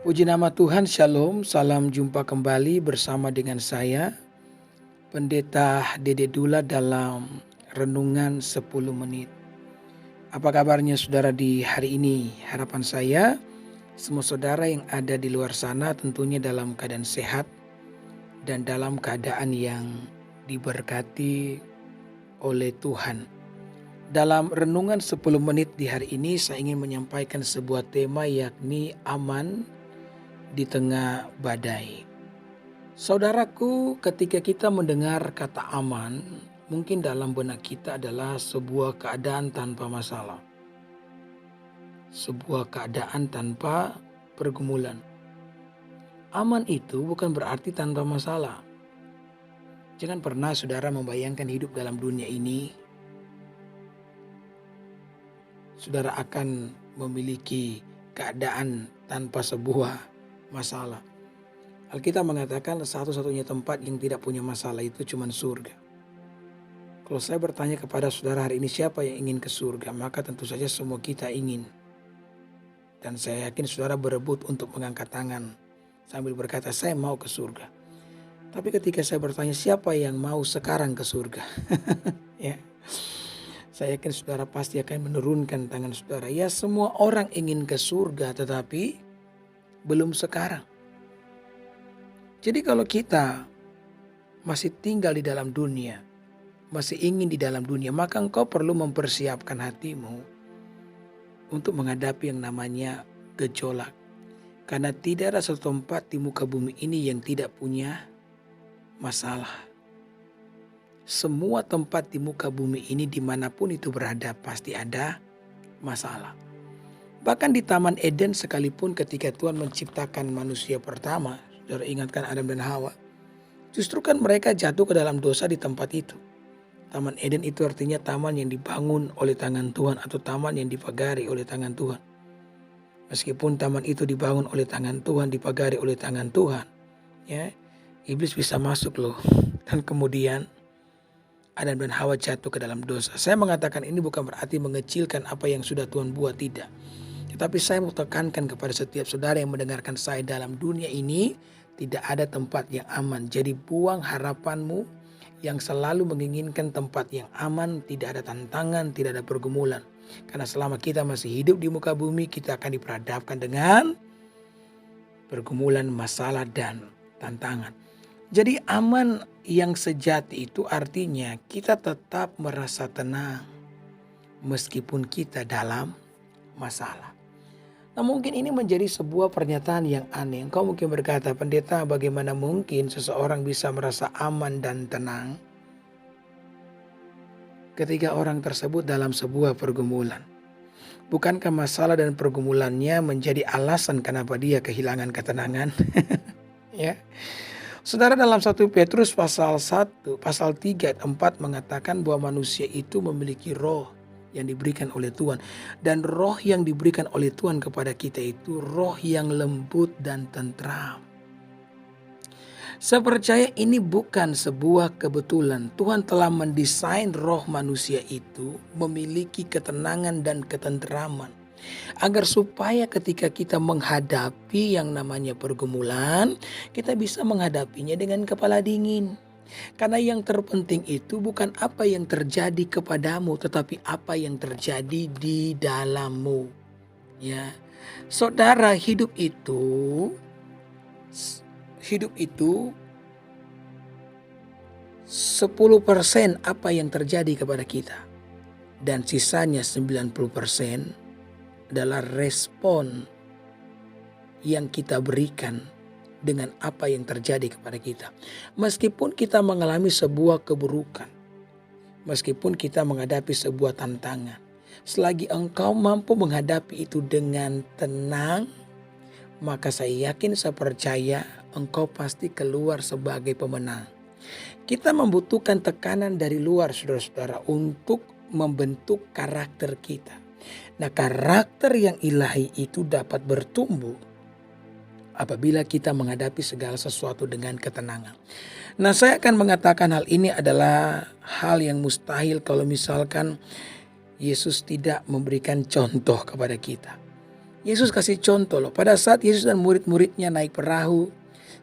Puji nama Tuhan, Shalom, salam jumpa kembali bersama dengan saya, Pendeta Dede Dula dalam Renungan 10 Menit. Apa kabarnya saudara di hari ini? Harapan saya, semua saudara yang ada di luar sana tentunya dalam keadaan sehat dan dalam keadaan yang diberkati oleh Tuhan. Dalam Renungan 10 Menit di hari ini saya ingin menyampaikan sebuah tema yakni aman di tengah badai. Saudaraku, ketika kita mendengar kata aman, mungkin dalam benak kita adalah sebuah keadaan tanpa masalah. Sebuah keadaan tanpa pergumulan. Aman itu bukan berarti tanpa masalah. Jangan pernah saudara membayangkan hidup dalam dunia ini, saudara akan memiliki keadaan tanpa sebuah masalah. Alkitab mengatakan satu-satunya tempat yang tidak punya masalah itu cuma surga. Kalau saya bertanya kepada saudara hari ini siapa yang ingin ke surga, maka tentu saja semua kita ingin. Dan saya yakin saudara berebut untuk mengangkat tangan sambil berkata saya mau ke surga. Tapi ketika saya bertanya siapa yang mau sekarang ke surga, ya, saya yakin saudara pasti akan menurunkan tangan saudara. Ya, semua orang ingin ke surga tetapi belum sekarang. Jadi kalau kita masih tinggal di dalam dunia, masih ingin di dalam dunia, maka engkau perlu mempersiapkan hatimu untuk menghadapi yang namanya gejolak. Karena tidak ada satu tempat di muka bumi ini yang tidak punya masalah. Semua tempat di muka bumi ini dimanapun itu berada pasti ada masalah. Bahkan di Taman Eden sekalipun ketika Tuhan menciptakan manusia pertama, saudara ingatkan Adam dan Hawa, justru kan mereka jatuh ke dalam dosa di tempat itu. Taman Eden itu artinya taman yang dibangun oleh tangan Tuhan atau taman yang dipagari oleh tangan Tuhan. Meskipun taman itu dibangun oleh tangan Tuhan, dipagari oleh tangan Tuhan, ya, iblis bisa masuk loh. Dan kemudian Adam dan Hawa jatuh ke dalam dosa. Saya mengatakan ini bukan berarti mengecilkan apa yang sudah Tuhan buat, tidak. Tetapi saya mau tekankan kepada setiap saudara yang mendengarkan saya, dalam dunia ini tidak ada tempat yang aman. Jadi buang harapanmu yang selalu menginginkan tempat yang aman, tidak ada tantangan, tidak ada pergumulan. Karena selama kita masih hidup di muka bumi, kita akan diperhadapkan dengan pergumulan, masalah, dan tantangan. Jadi aman yang sejati itu artinya kita tetap merasa tenang meskipun kita dalam masalah. Nah, mungkin ini menjadi sebuah pernyataan yang aneh. Engkau mungkin berkata, pendeta, bagaimana mungkin seseorang bisa merasa aman dan tenang ketika orang tersebut dalam sebuah pergumulan? Bukankah masalah dan pergumulannya menjadi alasan kenapa dia kehilangan ketenangan? Ya. Saudara, dalam 1 Petrus pasal 1, pasal 3 ayat 4 mengatakan bahwa manusia itu memiliki roh yang diberikan oleh Tuhan. Dan roh yang diberikan oleh Tuhan kepada kita itu roh yang lembut dan tentram. Saya percaya ini bukan sebuah kebetulan. Tuhan telah mendesain roh manusia itu memiliki ketenangan dan ketentraman. Agar supaya ketika kita menghadapi yang namanya pergumulan, kita bisa menghadapinya dengan kepala dingin. Karena yang terpenting itu bukan apa yang terjadi kepadamu, tetapi apa yang terjadi di dalammu. Ya, saudara, hidup itu 10% apa yang terjadi kepada kita. Dan sisanya 90% adalah respon yang kita berikan dengan apa yang terjadi kepada kita. Meskipun kita mengalami sebuah keburukan, meskipun kita menghadapi sebuah tantangan, selagi engkau mampu menghadapi itu dengan tenang, maka saya yakin, saya percaya engkau pasti keluar sebagai pemenang. Kita membutuhkan tekanan dari luar, saudara-saudara, untuk membentuk karakter kita. Nah, karakter yang ilahi itu dapat bertumbuh apabila kita menghadapi segala sesuatu dengan ketenangan. Nah, saya akan mengatakan hal ini adalah hal yang mustahil kalau misalkan Yesus tidak memberikan contoh kepada kita. Yesus kasih contoh loh, pada saat Yesus dan murid-muridnya naik perahu,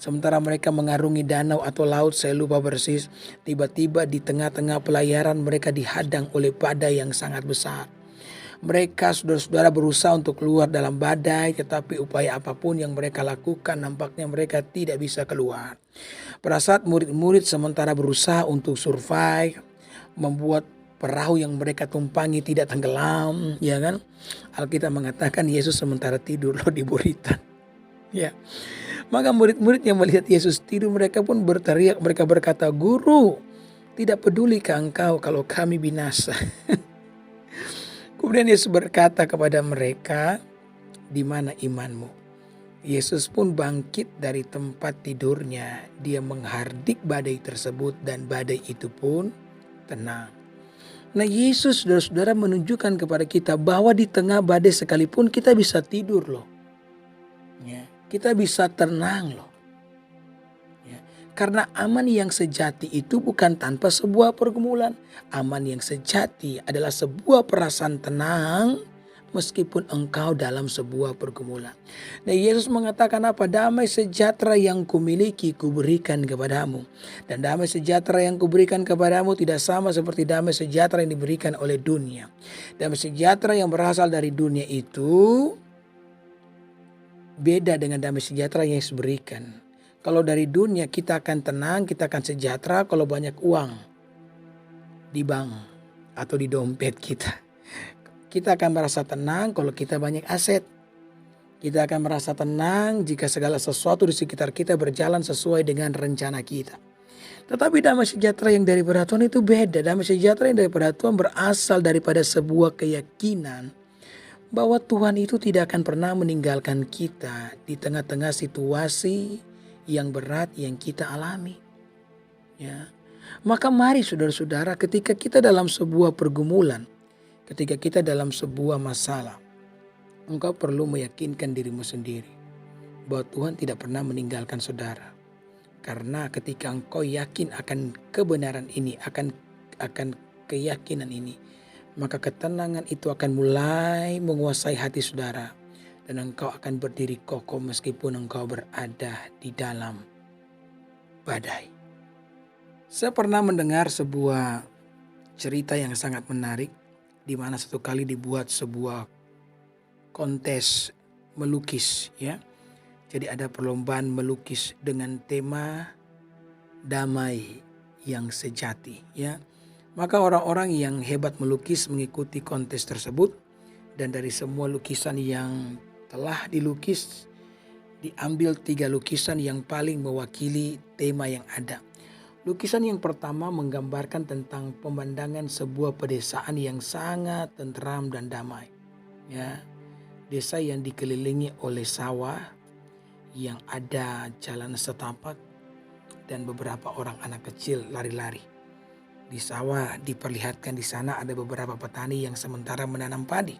sementara mereka mengarungi danau atau laut, saya lupa persis, tiba-tiba di tengah-tengah pelayaran mereka dihadang oleh badai yang sangat besar. Mereka saudara-saudara berusaha untuk keluar dalam badai, tetapi upaya apapun yang mereka lakukan nampaknya mereka tidak bisa keluar. Pada saat murid-murid sementara berusaha untuk survive, membuat perahu yang mereka tumpangi tidak tenggelam, ya kan? Alkitab mengatakan Yesus sementara tidur loh di buritan. Ya. Maka murid-murid yang melihat Yesus tidur, mereka pun berteriak, mereka berkata, "Guru, tidak pedulikah engkau kalau kami binasa?" Kemudian Yesus berkata kepada mereka, "Di mana imanmu?" Yesus pun bangkit dari tempat tidurnya. Dia menghardik badai tersebut dan badai itu pun tenang. Nah, Yesus saudara-saudara menunjukkan kepada kita bahwa di tengah badai sekalipun kita bisa tidur loh. Ya, kita bisa tenang loh. Ya, karena aman yang sejati itu bukan tanpa sebuah pergumulan. Aman yang sejati adalah sebuah perasaan tenang meskipun engkau dalam sebuah pergumulan. Nah, Yesus mengatakan apa? Damai sejahtera yang kumiliki kuberikan kepadamu. Dan damai sejahtera yang kuberikan kepadamu tidak sama seperti damai sejahtera yang diberikan oleh dunia. Damai sejahtera yang berasal dari dunia itu beda dengan damai sejahtera yang Yesus berikan. Kalau dari dunia kita akan tenang, kita akan sejahtera kalau banyak uang di bank atau di dompet kita. Kita akan merasa tenang kalau kita banyak aset. Kita akan merasa tenang jika segala sesuatu di sekitar kita berjalan sesuai dengan rencana kita. Tetapi damai sejahtera yang daripada Tuhan itu beda. Damai sejahtera yang daripada Tuhan berasal daripada sebuah keyakinan bahwa Tuhan itu tidak akan pernah meninggalkan kita di tengah-tengah situasi yang berat yang kita alami. Ya. Maka mari saudara-saudara, ketika kita dalam sebuah pergumulan, ketika kita dalam sebuah masalah, engkau perlu meyakinkan dirimu sendiri bahwa Tuhan tidak pernah meninggalkan saudara. Karena ketika engkau yakin akan kebenaran ini, akan keyakinan ini, maka ketenangan itu akan mulai menguasai hati saudara. Dan engkau akan berdiri kokoh meskipun engkau berada di dalam badai. Saya pernah mendengar sebuah cerita yang sangat menarik, di mana satu kali dibuat sebuah kontes melukis, ya. Jadi ada perlombaan melukis dengan tema damai yang sejati, ya. Maka orang-orang yang hebat melukis mengikuti kontes tersebut, dan dari semua lukisan yang telah dilukis, diambil 3 lukisan yang paling mewakili tema yang ada. Lukisan yang pertama menggambarkan tentang pemandangan sebuah pedesaan yang sangat tentram dan damai. Ya, desa yang dikelilingi oleh sawah, yang ada jalan setapak, dan beberapa orang anak kecil lari-lari. Di sawah diperlihatkan di sana ada beberapa petani yang sementara menanam padi.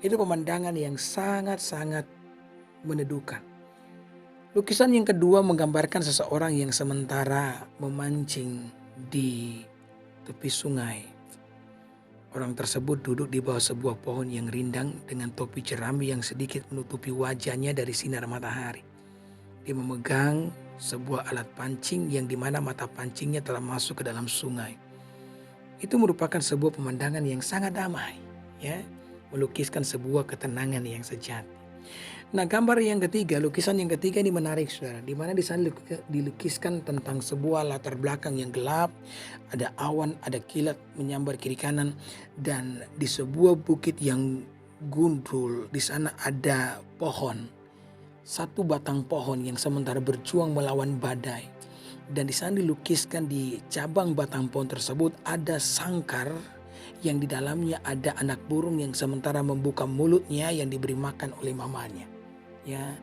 Itu pemandangan yang sangat-sangat meneduhkan. Lukisan yang kedua menggambarkan seseorang yang sementara memancing di tepi sungai. Orang tersebut duduk di bawah sebuah pohon yang rindang dengan topi jerami yang sedikit menutupi wajahnya dari sinar matahari. Dia memegang sebuah alat pancing yang dimana mata pancingnya telah masuk ke dalam sungai. Itu merupakan sebuah pemandangan yang sangat damai, ya, melukiskan sebuah ketenangan yang sejati. Nah, gambar yang ketiga, lukisan yang ketiga ini menarik, saudara. Di mana di sana dilukiskan tentang sebuah latar belakang yang gelap, ada awan, ada kilat menyambar kiri kanan, dan di sebuah bukit yang gundul, di sana ada pohon. Satu batang pohon yang sementara berjuang melawan badai. Dan di sana dilukiskan di cabang batang pohon tersebut ada sangkar yang di dalamnya ada anak burung yang sementara membuka mulutnya yang diberi makan oleh mamanya. Ya.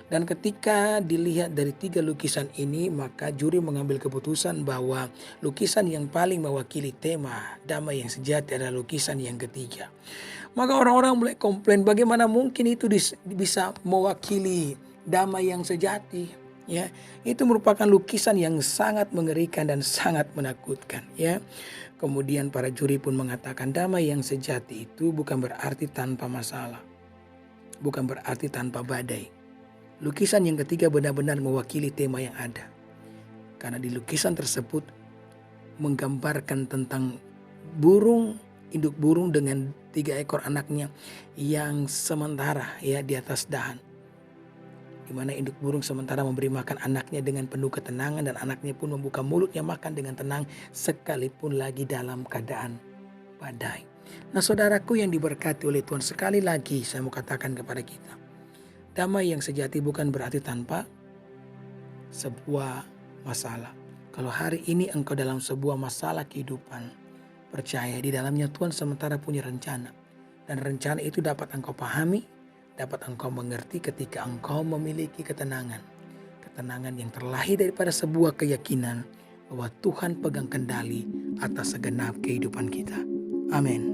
Dan ketika dilihat dari 3 lukisan ini, maka juri mengambil keputusan bahwa lukisan yang paling mewakili tema damai yang sejati adalah lukisan yang ketiga. Maka orang-orang mulai komplain, bagaimana mungkin itu bisa mewakili damai yang sejati? Ya, itu merupakan lukisan yang sangat mengerikan dan sangat menakutkan, ya. Kemudian para juri pun mengatakan damai yang sejati itu bukan berarti tanpa masalah. bukan berarti tanpa badai. Lukisan yang ketiga benar-benar mewakili tema yang ada. Karena di lukisan tersebut menggambarkan tentang induk burung dengan 3 ekor anaknya yang sementara ya di atas dahan. Di mana induk burung sementara memberi makan anaknya dengan penuh ketenangan, dan anaknya pun membuka mulutnya makan dengan tenang sekalipun lagi dalam keadaan badai. Nah, saudaraku yang diberkati oleh Tuhan, sekali lagi saya mau katakan kepada kita, damai yang sejati bukan berarti tanpa sebuah masalah. Kalau hari ini engkau dalam sebuah masalah kehidupan, percaya di dalamnya Tuhan sementara punya rencana. Dan rencana itu dapat engkau pahami, dapat engkau mengerti ketika engkau memiliki ketenangan. Ketenangan yang terlahir daripada sebuah keyakinan bahwa Tuhan pegang kendali atas segenap kehidupan kita. Amin.